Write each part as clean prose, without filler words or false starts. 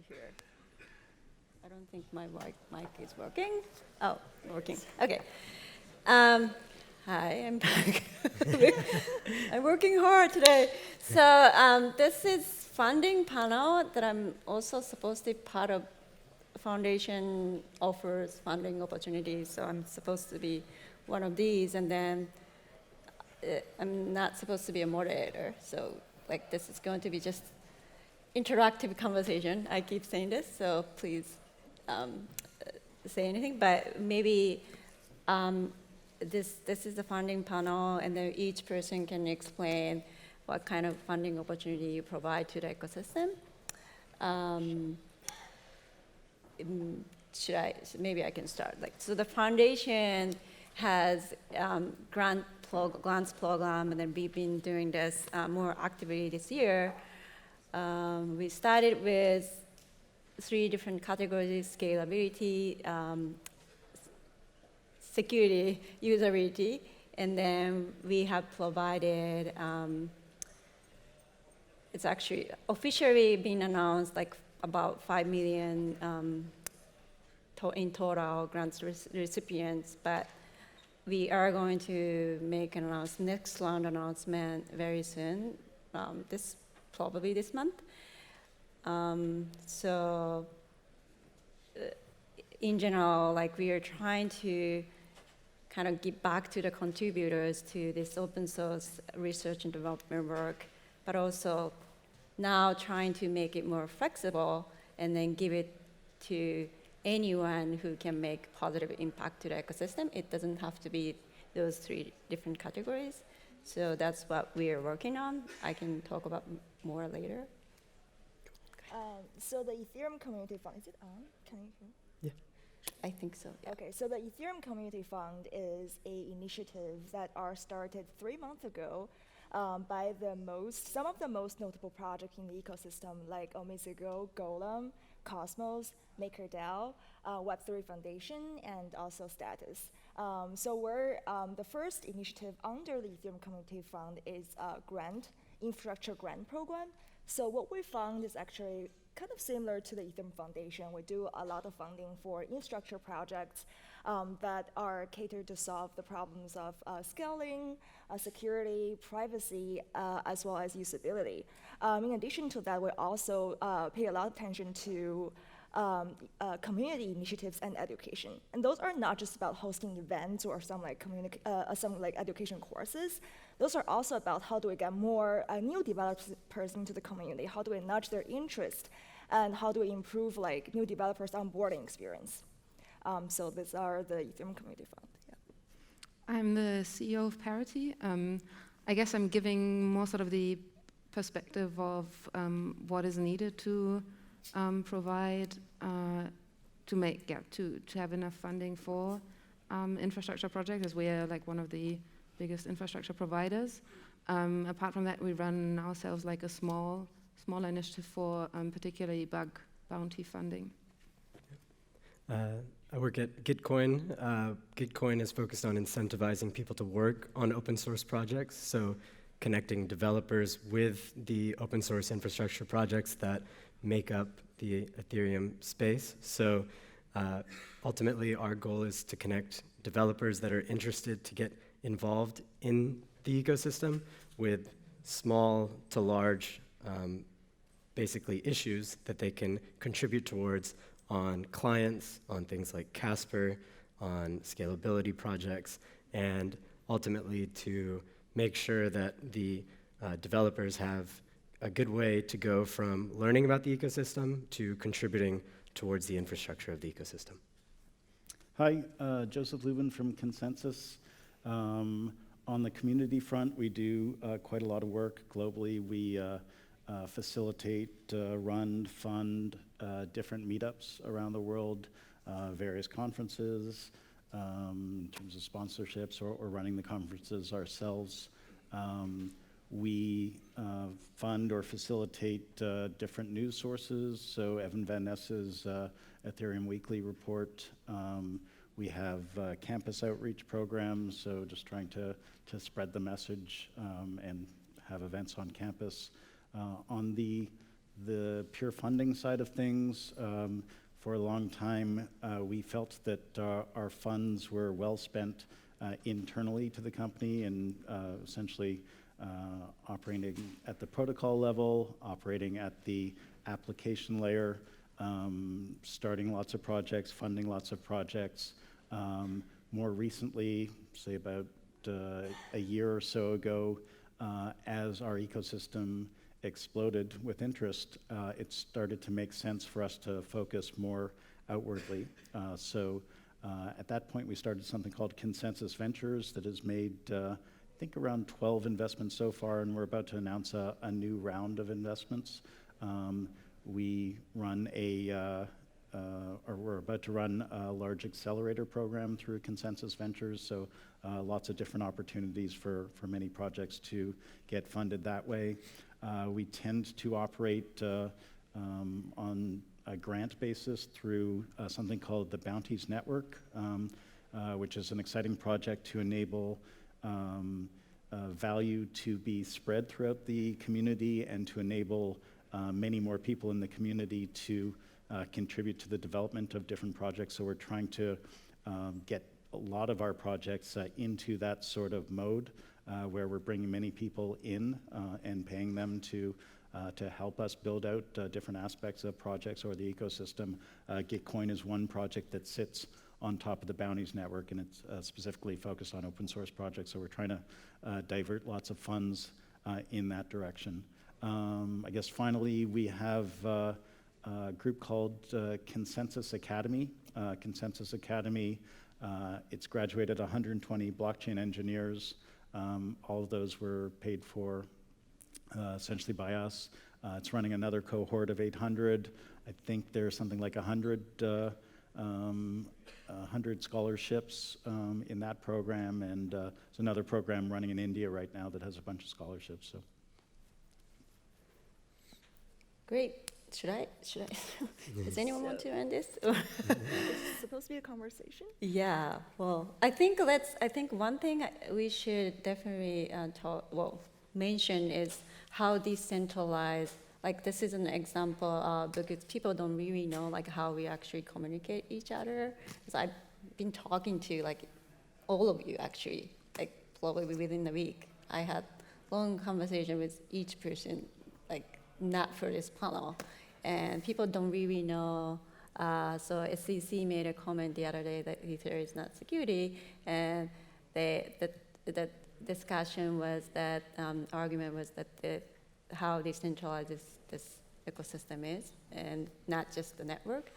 here. I don't think my mic is working. Oh, working. Okay. Hi, I'm back. I'm working hard today. So this is funding panel that I'm also supposed to be part of. Foundation offers funding opportunities, so I'm supposed to be one of these, and then I'm not supposed to be a moderator. So like this is going to be just interactive conversation. I keep saying this, so please say anything. But maybe this is the funding panel, and then each person can explain what kind of funding opportunity you provide to the ecosystem. Maybe I can start. So the foundation has grants program, and then we've been doing this more actively this year. We started with 3 different categories: scalability, security, usability, and then we have provided, it's actually officially been announced like about 5 million in total grants recipients, but we are going to make an next round announcement very soon, probably this month. So in general, like we are trying to kind of give back to the contributors to this open source research and development work, but also now trying to make it more flexible and then give it to anyone who can make positive impact to the ecosystem. It doesn't have to be those 3 different categories. So that's what we are working on. I can talk about more later. So the Ethereum Community Fund, is it on? Can you hear? Yeah. I think so, yeah. Okay, so the Ethereum Community Fund is an initiative that started 3 months ago by some of the most notable projects in the ecosystem, like Omizigo, Golem, Cosmos, MakerDAO, Web3 Foundation, and also Status. So we're the first initiative under the Ethereum Community Fund is a infrastructure grant program. So what we found is actually kind of similar to the Ethereum Foundation. We do a lot of funding for infrastructure projects that are catered to solve the problems of scaling, security, privacy, as well as usability. In addition to that, we also pay a lot of attention to community initiatives and education. And those are not just about hosting events or some education courses. Those are also about how do we get more new developers into the community, how do we nudge their interest, and how do we improve new developers' onboarding experience. So these are the Ethereum Community Fund. Yeah. I'm the CEO of Parity. I guess I'm giving more sort of the perspective of what is needed to provide to have enough funding for infrastructure projects, as we are like one of the biggest infrastructure providers. Apart from that, we run ourselves like a small initiative for particularly bug bounty funding. I work at Gitcoin. Gitcoin is focused on incentivizing people to work on open source projects, so connecting developers with the open source infrastructure projects that make up the Ethereum space. So ultimately, our goal is to connect developers that are interested to get involved in the ecosystem with small to large, basically issues that they can contribute towards on clients, on things like Casper, on scalability projects, and ultimately to make sure that the developers have a good way to go from learning about the ecosystem to contributing towards the infrastructure of the ecosystem. Hi, Joseph Lubin from ConsenSys. On the community front, we do quite a lot of work globally. We facilitate, run, fund different meetups around the world, various conferences, in terms of sponsorships or running the conferences ourselves. We fund or facilitate different news sources. So Evan Van Ness's Ethereum Weekly report. We have campus outreach programs, so just trying to spread the message and have events on campus. On the the pure funding side of things, for a long time, we felt that our funds were well spent internally to the company and essentially operating at the protocol level, operating at the application layer, starting lots of projects, funding lots of projects. More recently, say about a year or so ago, as our ecosystem exploded with interest, it started to make sense for us to focus more outwardly. So at that point, we started something called ConsenSys Ventures that has made, I think, around 12 investments so far, and we're about to announce a new round of investments. We run we're about to run a large accelerator program through ConsenSys Ventures, so lots of different opportunities for many projects to get funded that way. We tend to operate on a grant basis through something called the Bounties Network, which is an exciting project to enable value to be spread throughout the community and to enable many more people in the community to contribute to the development of different projects. So we're trying to get a lot of our projects into that sort of mode where we're bringing many people in and paying them to help us build out different aspects of projects or the ecosystem. Gitcoin is one project that sits on top of the Bounties Network, and it's specifically focused on open source projects. So we're trying to divert lots of funds in that direction. I guess finally, we have a group called ConsenSys Academy. ConsenSys Academy, it's graduated 120 blockchain engineers. All of those were paid for essentially by us. It's running another cohort of 800. I think there's something like 100 scholarships in that program, and there's another program running in India right now that has a bunch of scholarships. So. Great. Should I? Does anyone want to end this? It's supposed to be a conversation. Yeah. Well, I think one thing we should definitely mention is how decentralized. Like this is an example because people don't really know like how we actually communicate each other. Because I've been talking to like all of you actually, like probably within the week. I had long conversation with each person, like not for this panel. And people don't really know. So SEC made a comment the other day that Ether is not security, and the discussion was that argument was that how decentralized this ecosystem is, and not just the network.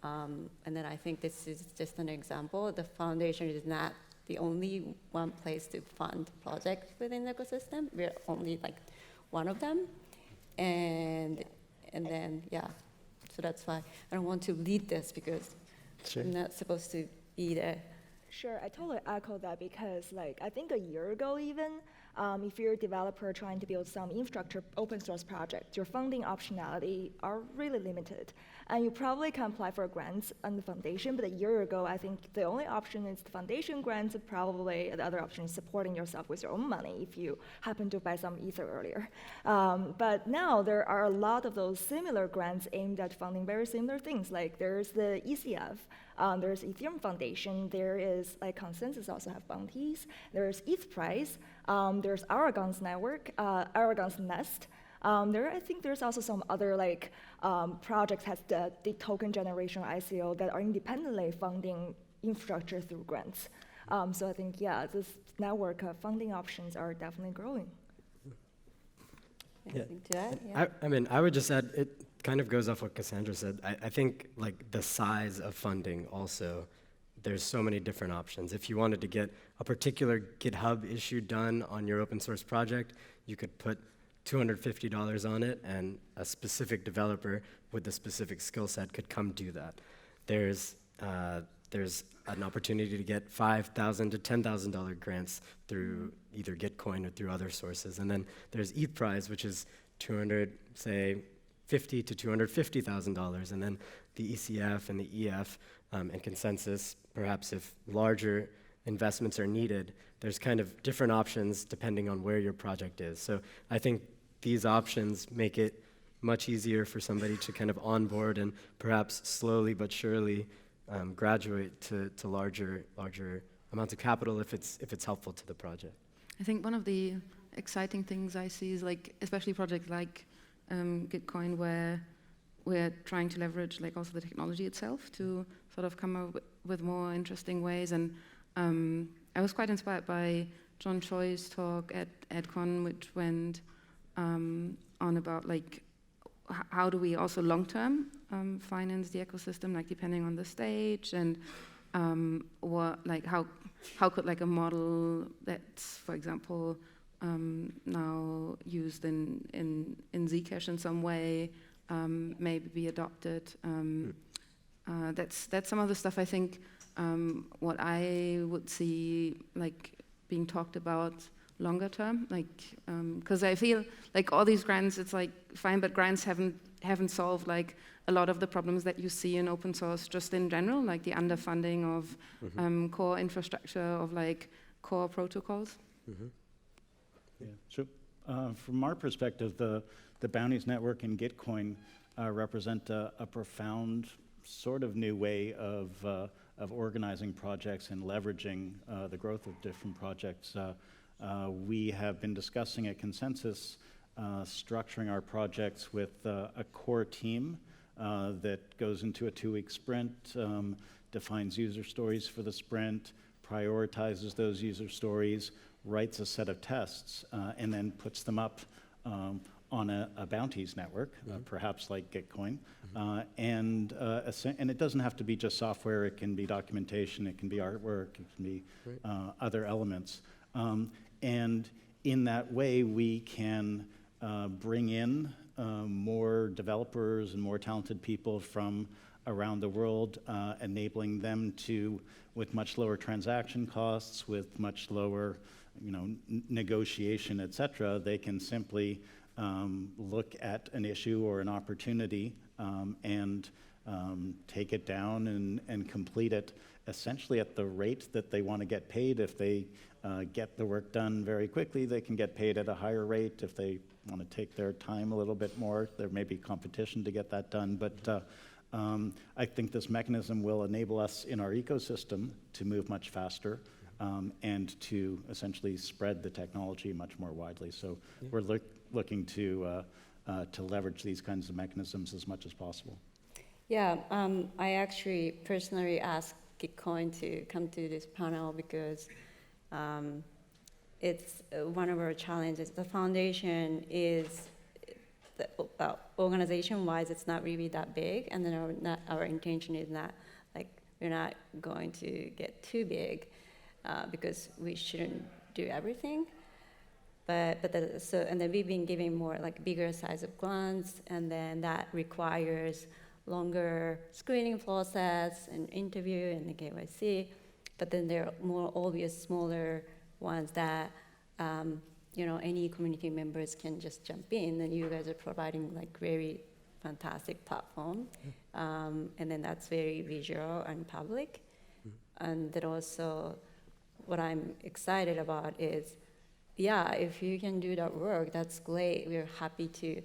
And then I think this is just an example. The foundation is not the only one place to fund projects within the ecosystem. We're only like one of them, and then, yeah, so that's why I don't want to lead this because I'm not supposed to be there. Sure, I totally echo that because like I think a year ago even, if you're a developer trying to build some infrastructure open source project, your funding optionality are really limited. And you probably can apply for grants on the foundation, but a year ago, I think the only option is the foundation grants, probably the other option is supporting yourself with your own money if you happen to buy some Ether earlier. But now there are a lot of those similar grants aimed at funding very similar things, like there's the ECF, there's Ethereum Foundation, there is like ConsenSys also have bounties, there's ETH Prize, there's Aragon's network, Aragon's Nest. I think there's also some other like projects has the token generation ICO that are independently funding infrastructure through grants. So I think, yeah, this network of funding options are definitely growing. Anything to add? Yeah. I mean, I would just add, it kind of goes off what Cassandra said. I think like the size of funding also, there's so many different options. If you wanted to get a particular GitHub issue done on your open source project, you could put $250 on it, and a specific developer with a specific skill set could come do that. There's an opportunity to get $5,000 to $10,000 grants through either Gitcoin or through other sources. And then there's ETH Prize, which is $50,000 to $250,000. And then the ECF and the EF and ConsenSys, perhaps if larger investments are needed, there's kind of different options depending on where your project is. So I think these options make it much easier for somebody to kind of onboard and perhaps slowly but surely graduate to larger amounts of capital if it's helpful to the project. I think one of the exciting things I see is like, especially projects like Gitcoin, where we're trying to leverage like also the technology itself to sort of come up with more interesting ways. And I was quite inspired by John Choi's talk at EdCon, which went on about like how do we also long-term finance the ecosystem, like depending on the stage, and what like how could like a model that's, for example, now used in Zcash in some way maybe be adopted. That's some of the stuff I think what I would see like being talked about longer term, like because I feel like all these grants, it's like fine, but grants haven't solved like a lot of the problems that you see in open source just in general, like the underfunding of core infrastructure, of like core protocols. Yeah. So from our perspective, the Bounties Network and Gitcoin represent a profound sort of new way of organizing projects and leveraging the growth of different projects. We have been discussing at ConsenSys structuring our projects with a core team that goes into a 2-week sprint, defines user stories for the sprint, prioritizes those user stories, writes a set of tests, and then puts them up on a bounties network, perhaps like Gitcoin. And it doesn't have to be just software. It can be documentation. It can be artwork. It can be other elements. And in that way, we can bring in more developers and more talented people from around the world, enabling them to, with much lower transaction costs, with much lower, negotiation, et cetera, they can simply look at an issue or an opportunity and take it down and complete it essentially at the rate that they want to get paid. If they get the work done very quickly, they can get paid at a higher rate. If they want to take their time a little bit more, there may be competition to get that done. But I think this mechanism will enable us in our ecosystem to move much faster and to essentially spread the technology much more widely. So we're looking to leverage these kinds of mechanisms as much as possible. Yeah, I actually personally asked Gitcoin to come to this panel because it's one of our challenges. The foundation is, organization-wise, it's not really that big, and then our intention is not, like, we're not going to get too big because we shouldn't do everything. And then we've been giving more like bigger size of grants, and then that requires longer screening process and interview and the KYC. But then there are more obvious smaller ones that any community members can just jump in, and you guys are providing like very fantastic platform, and then that's very visual and public. And then also, what I'm excited about is, if you can do that work, that's great. We're happy to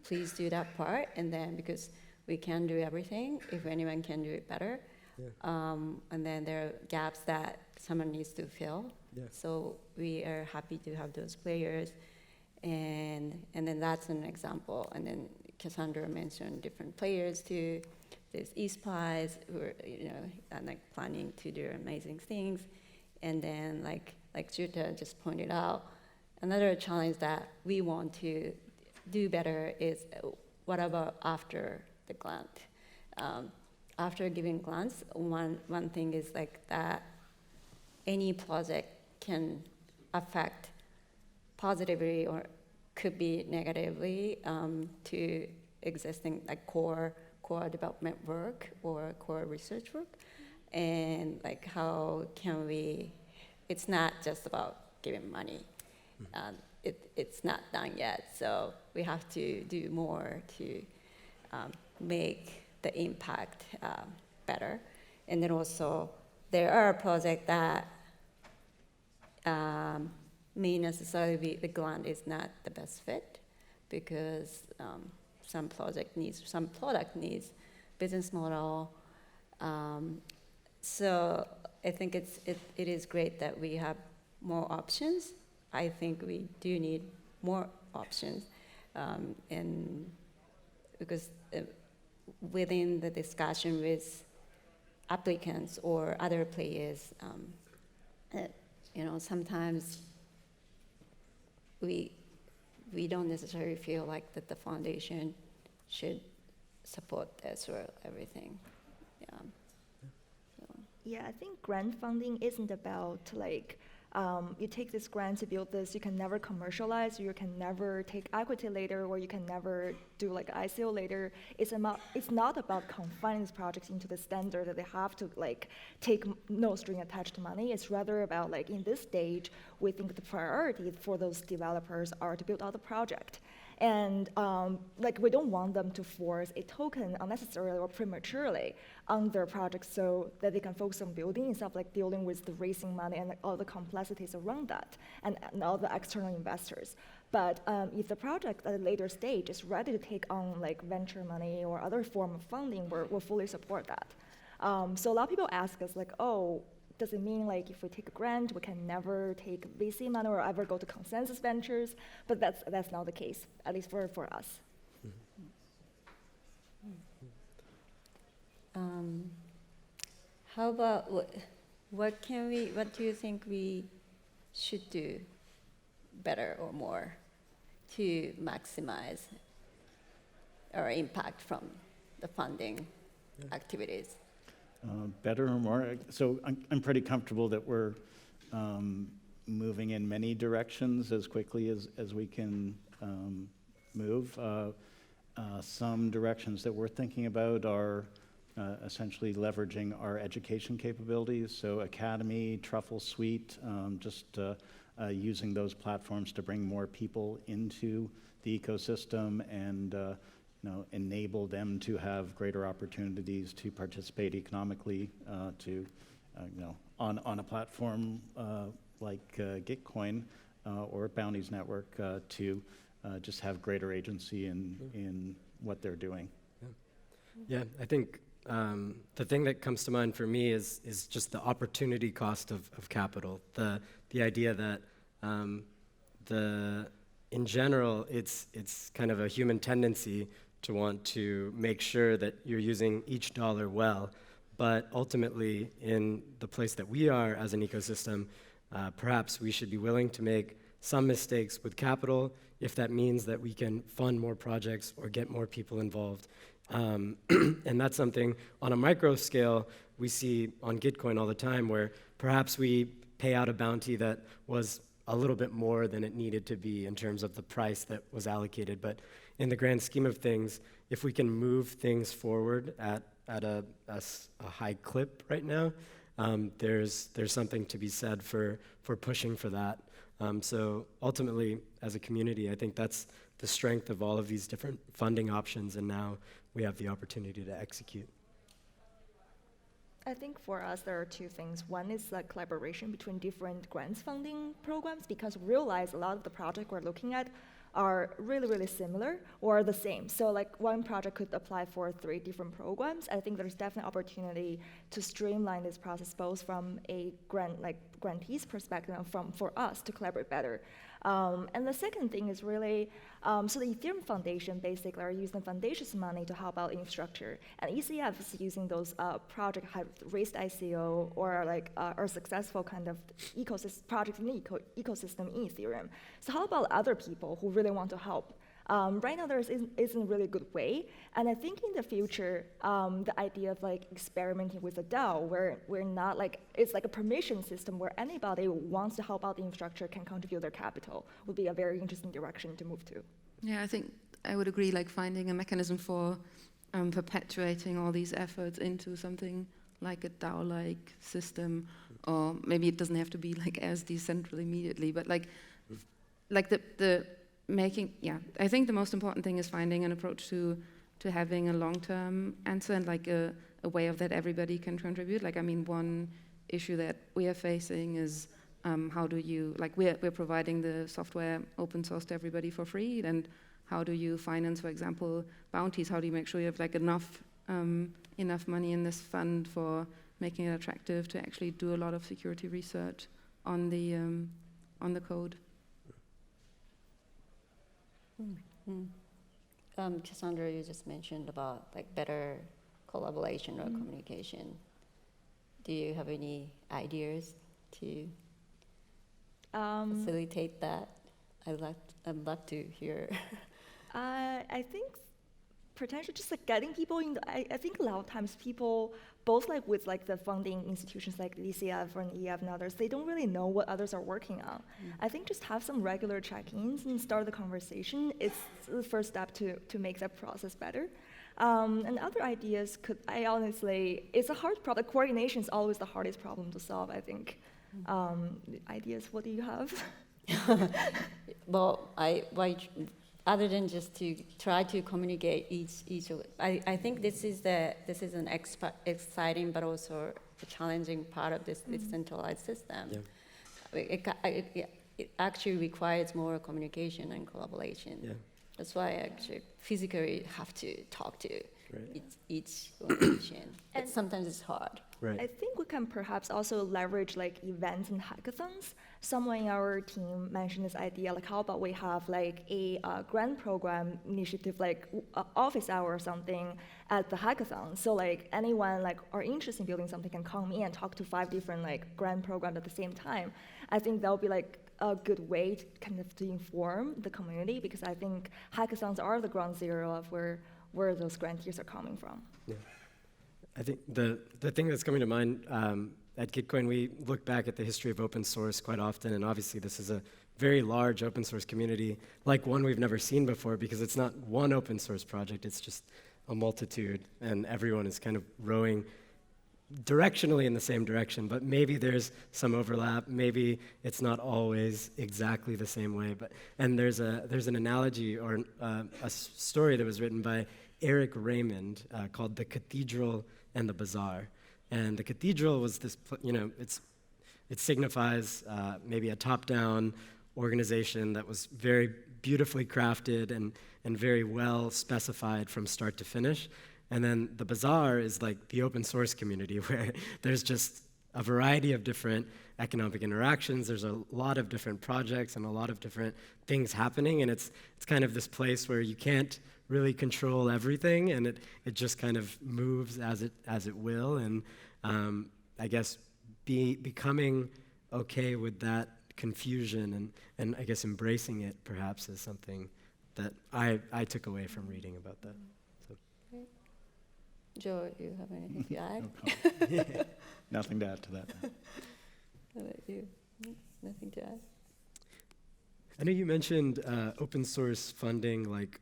please do that part, and then because we can do everything, if anyone can do it better. And then there are gaps that someone needs to fill. So we are happy to have those players, and then that's an example. And then Cassandra mentioned different players too. There's eSpies who are planning to do amazing things, and then like Jutta just pointed out, another challenge that we want to do better is what about after the grant? After giving grants, one thing is that any project can affect positively or could be negatively to existing core development work or core research work, and how can we? It's not just about giving money. It's not done yet, so we have to do more to make the impact better. And then also, there are projects that may necessarily be, the grant is not the best fit, because some project needs, some product needs, business model. So I think it is great that we have more options. I think we do need more options, and because within the discussion with applicants or other players, sometimes we don't necessarily feel like that the foundation should support this or everything. Yeah. So. Yeah, I think grant funding isn't about like, you take this grant to build this, you can never commercialize, you can never take equity later, or you can never do like ICO later. It's not about confining these projects into the standard that they have to like take no string attached money. It's rather about like in this stage, we think the priority for those developers are to build out the project. And like we don't want them to force a token unnecessarily or prematurely on their project so that they can focus on building instead of like dealing with the raising money and all the complexities around that and all the external investors. But if the project at a later stage is ready to take on like venture money or other form of funding, we'll fully support that. So a lot of people ask us like, oh, does it mean like if we take a grant, we can never take VC money or ever go to ConsenSys Ventures? But that's not the case, at least for us. How about what do you think we should do better or more to maximize our impact from the funding activities? Better or more? So I'm pretty comfortable that we're moving in many directions as quickly as we can move. Some directions that we're thinking about are essentially leveraging our education capabilities. So Academy, Truffle Suite, just using those platforms to bring more people into the ecosystem and enable them to have greater opportunities to participate economically, on a platform like Gitcoin or Bounty's network to just have greater agency in what they're doing. Yeah, I think the thing that comes to mind for me is just the opportunity cost of capital. The idea that in general, it's kind of a human tendency to want to make sure that you're using each dollar well. But ultimately, in the place that we are as an ecosystem, perhaps we should be willing to make some mistakes with capital if that means that we can fund more projects or get more people involved. And that's something on a micro scale we see on Gitcoin all the time, where perhaps we pay out a bounty that was a little bit more than it needed to be in terms of the price that was allocated. But in the grand scheme of things, if we can move things forward at a high clip right now, there's something to be said for pushing for that. So ultimately, as a community, I think that's the strength of all of these different funding options, and now we have the opportunity to execute. I think for us, there are two things. One is the collaboration between different grants funding programs, because we realize a lot of the projects we're looking at are really, really similar or the same. So like one project could apply for 3 different programs. I think there's definitely opportunity to streamline this process, both from a grantee's perspective and for us to collaborate better. And the second thing is really, so the Ethereum Foundation basically are using the foundation's money to help out infrastructure. And ECF is using those projects have raised ICO or like are successful kind of projects in the ecosystem in Ethereum. So how about other people who really want to help? Right now, there isn't a really good way, and I think in the future, the idea of like experimenting with a DAO, where we're not like, it's like a permission system where anybody who wants to help out the infrastructure can contribute their capital, would be a very interesting direction to move to. Yeah, I think I would agree, like finding a mechanism for perpetuating all these efforts into something like a DAO-like system, or maybe it doesn't have to be like as decentral immediately, but like the making, yeah, I think the most important thing is finding an approach to having a long-term answer and like a way of that everybody can contribute. Like, I mean, one issue that we are facing is how do you, like we're providing the software open source to everybody for free, and how do you finance, for example, bounties? How do you make sure you have like enough money in this fund for making it attractive to actually do a lot of security research on the code? Cassandra, you just mentioned about like better collaboration or communication. Do you have any ideas to facilitate that? I'd love to hear. I think potentially just like getting people in. I think a lot of times people, both like with like the funding institutions like VCF and EF and others, they don't really know what others are working on. I think just have some regular check-ins and start the conversation. It's the first step to make that process better. And other ideas it's a hard problem. Coordination is always the hardest problem to solve, I think. Ideas, what do you have? Well, other than just to try to communicate each of it, I think this is an exciting but also a challenging part of this decentralized system. Yeah. It actually requires more communication and collaboration. Yeah. That's why I actually physically have to talk to each organization. And sometimes it's hard. Right. I think we can perhaps also leverage like events and hackathons. Someone in our team mentioned this idea, like how about we have like a grant program initiative, like office hour or something at the hackathon. So like anyone like are interested in building something can come in and talk to 5 different like grant programs at the same time. I think that would be like a good way to kind of to inform the community, because I think hackathons are the ground zero of where those grantees are coming from. Yeah. I think the thing that's coming to mind at Gitcoin, we look back at the history of open source quite often, and obviously this is a very large open source community, like one we've never seen before, because it's not one open source project, it's just a multitude, and everyone is kind of rowing directionally in the same direction, but maybe there's some overlap, maybe it's not always exactly the same way, and there's an analogy or a story that was written by Eric Raymond called The Cathedral and the Bazaar. And the cathedral was this, it signifies maybe a top-down organization that was very beautifully crafted and very well specified from start to finish. And then the bazaar is like the open source community, where there's just a variety of different economic interactions. There's a lot of different projects and a lot of different things happening, and it's kind of this place where you can't really control everything, and it just kind of moves as it will. And I guess becoming okay with that confusion and I guess embracing it perhaps is something that I took away from reading about that. So. Joe, do you have anything to add? Nothing to add to that. How about you? Nothing to add? I know you mentioned open source funding, like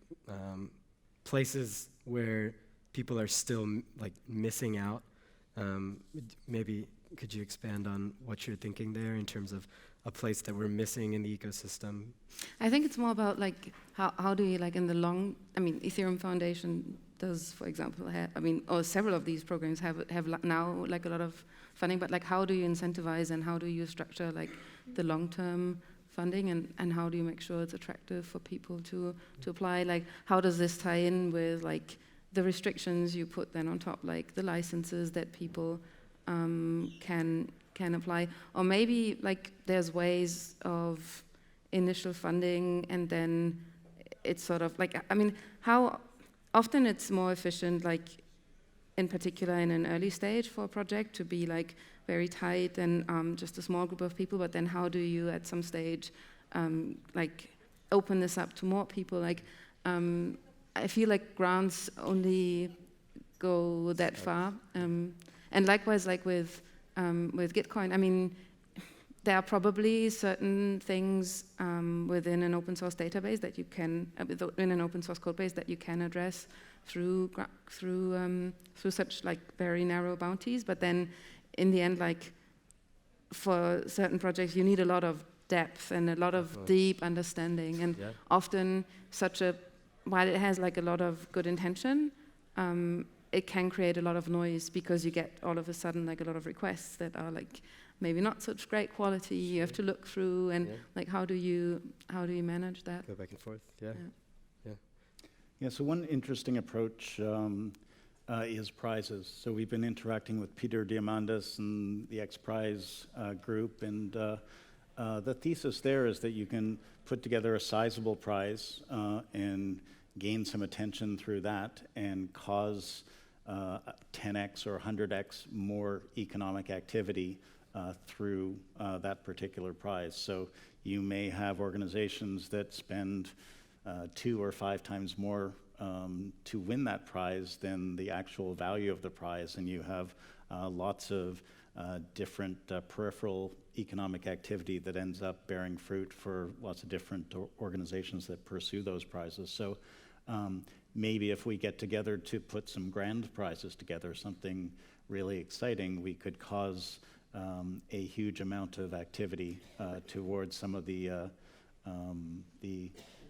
places where people are still like missing out. Maybe could you expand on what you're thinking there in terms of a place that we're missing in the ecosystem? I think it's more about like how do you like in the long. I mean, Ethereum Foundation does, for example, or several of these programs have now like a lot of funding. But like, how do you incentivize and how do you structure like the long-term funding and how do you make sure it's attractive for people to apply? Like, how does this tie in with like the restrictions you put then on top, like the licenses that people can apply, or maybe like there's ways of initial funding and then it's sort of like, I mean, how often it's more efficient, like in particular in an early stage for a project to be like very tight and just a small group of people, but then how do you at some stage like open this up to more people? Like I feel like grants only go that far, and likewise like with Gitcoin, I mean, there are probably certain things within an open source database that you can, in an open source code base that you can address through such like very narrow bounties. But then, in the end, like for certain projects, you need a lot of depth and a lot of deep understanding. And often, while it has like a lot of good intention, it can create a lot of noise because you get all of a sudden like a lot of requests that are like maybe not such great quality. You have to look through and like how do you manage that? Go back and forth. Yeah. Yeah, so one interesting approach is prizes. So we've been interacting with Peter Diamandis and the X Prize group, and the thesis there is that you can put together a sizable prize and gain some attention through that and cause 10x or 100x more economic activity through that particular prize. So you may have organizations that spend 2 or 5 times more to win that prize than the actual value of the prize, and you have lots of different peripheral economic activity that ends up bearing fruit for lots of different organizations that pursue those prizes. So maybe if we get together to put some grand prizes together, something really exciting, we could cause a huge amount of activity towards some of the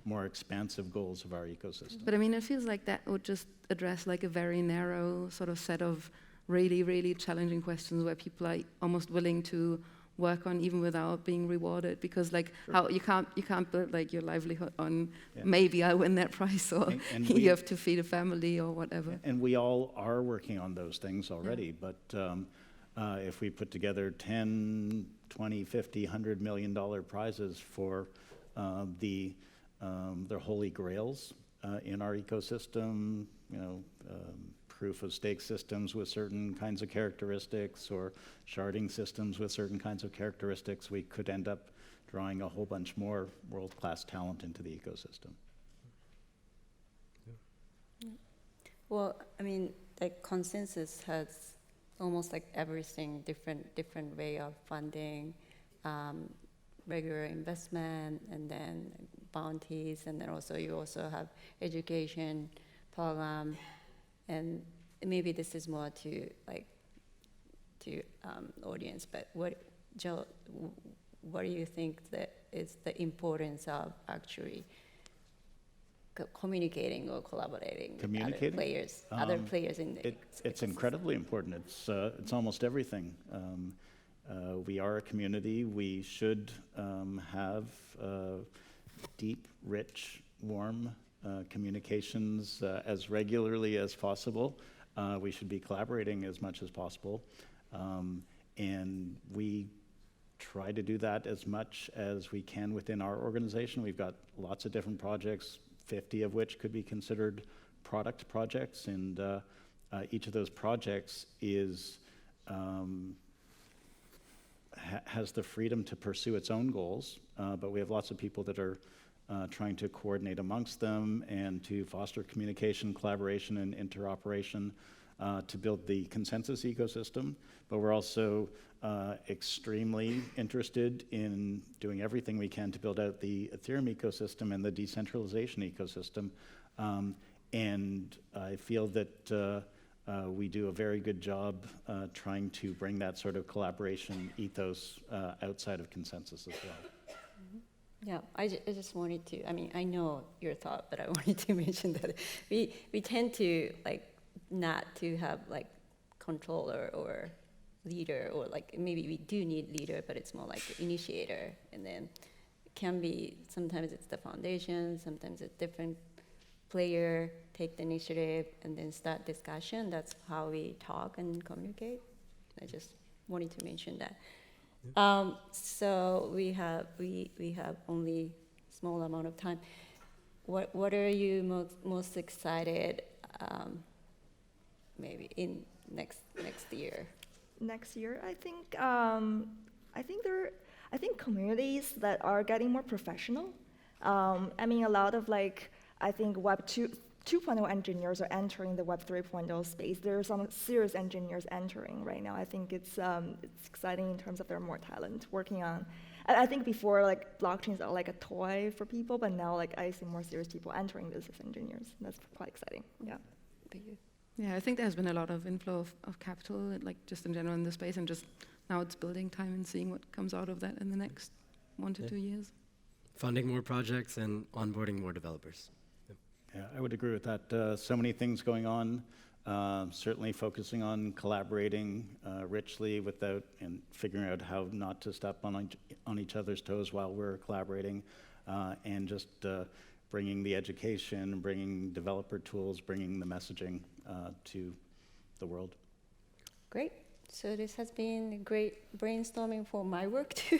more expansive goals of our ecosystem. But I mean, it feels like that would just address like a very narrow sort of set of really, really challenging questions where people are almost willing to work on even without being rewarded, because like how you can't build like your livelihood on maybe I win that prize, or and you have to feed a family or whatever. And we all are working on those things already, but if we put together 10, 20, 50, $100 million prizes for the holy grails in our ecosystem, proof of stake systems with certain kinds of characteristics or sharding systems with certain kinds of characteristics, we could end up drawing a whole bunch more world-class talent into the ecosystem. Well, I mean, like ConsenSys has almost like everything, different way of funding, regular investment, and then bounties, and then also you also have education program, and maybe this is more to audience. But Joe, what do you think that is the importance of actually communicating or collaborating with other players in the It's incredibly important. It's almost everything. We are a community. We should have deep, rich, warm communications as regularly as possible. We should be collaborating as much as possible. And we try to do that as much as we can within our organization. We've got lots of different projects, 50 of which could be considered product projects, and each of those projects is has the freedom to pursue its own goals, but we have lots of people that are trying to coordinate amongst them and to foster communication, collaboration, and interoperation to build the ConsenSys ecosystem. But we're also extremely interested in doing everything we can to build out the Ethereum ecosystem and the decentralization ecosystem. And I feel that we do a very good job trying to bring that sort of collaboration ethos outside of ConsenSys as well. Yeah, I just wanted to, I mean, I know your thought, but I wanted to mention that we tend to like not to have like controller or leader, or like maybe we do need leader, but it's more like initiator, and then it can be, sometimes it's the foundation, sometimes it's different player take the initiative and then start discussion. That's how we talk and communicate. I just wanted to mention that. So we have only small amount of time. What are you most excited maybe in next year? Next year, I think communities that are getting more professional. I mean, a lot of I think Web 2.0 engineers are entering the Web 3.0 space. There are some serious engineers entering right now. I think it's exciting in terms of there are more talent working on. I think before blockchains are like a toy for people, but now I see more serious people entering this as engineers. That's quite exciting. Yeah. Yeah, I think there's been a lot of inflow of capital, just in general in the space, and just now it's building time and seeing what comes out of that in the next 1 to 2 years. Funding more projects and onboarding more developers. Yeah, I would agree with that. So many things going on. Certainly focusing on collaborating richly and figuring out how not to step on each other's toes while we're collaborating, and just bringing the education, bringing developer tools, bringing the messaging to the world. Great. So this has been great brainstorming for my work too.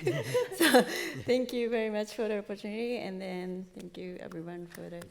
So thank you very much for the opportunity, and then thank you everyone for the